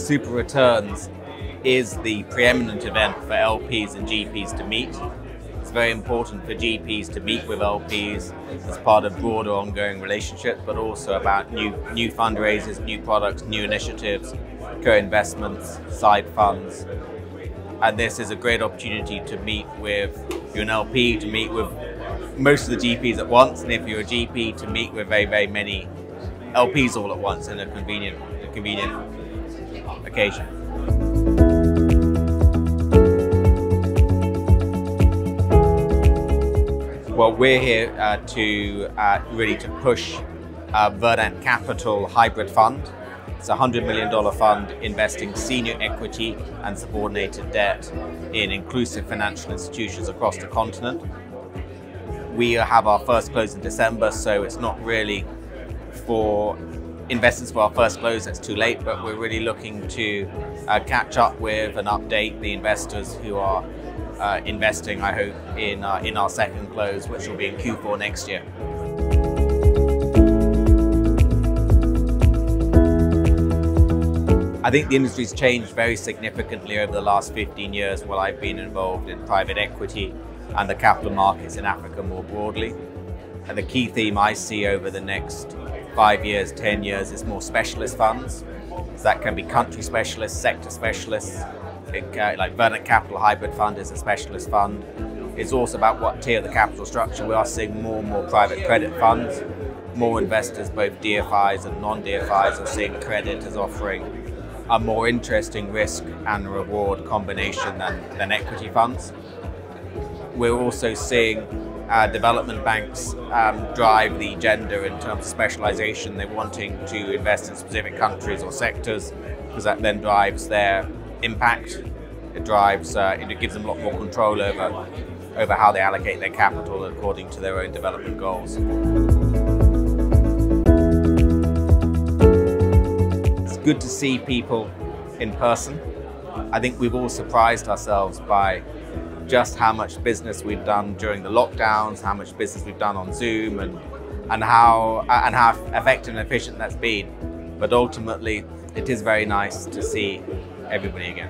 Super Returns is the preeminent event for LPs and GPs to meet. It's very important for GPs to meet with LPs as part of broader ongoing relationships, but also about new fundraisers, new products, new initiatives, co-investments, side funds. And this is a great opportunity to meet with, if you're an LP, to meet with most of the GPs at once, and if you're a GP, to meet with very, very many LPs all at once in a convenient occasion. Well, we're here to really push Verdant Capital Hybrid Fund. It's a $100 million fund investing senior equity and subordinated debt in inclusive financial institutions across the continent. We have our first close in December, so it's not really for investors for our first close, that's too late, but we're really looking to catch up with and update the investors who are investing, I hope, in our second close, which will be in Q4 next year. I think the industry's changed very significantly over the last 15 years while I've been involved in private equity and the capital markets in Africa more broadly. And the key theme I see over the next 5 years, 10 years is more specialist funds. So that can be country specialists, sector specialists. Like Verdant Capital Hybrid Fund is a specialist fund. It's also about what tier of the capital structure. We are seeing more and more private credit funds. More investors, both DFIs and non-DFIs, are seeing credit as offering a more interesting risk and reward combination than equity funds. We're also seeing development banks drive the agenda in terms of specialization. They're wanting to invest in specific countries or sectors because that then drives their impact. It drives, it gives them a lot more control over how they allocate their capital according to their own development goals. It's good to see people in person. I think we've all surprised ourselves by just how much business we've done during the lockdowns, how much business we've done on Zoom, and how effective and efficient that's been. But ultimately, it is very nice to see everybody again.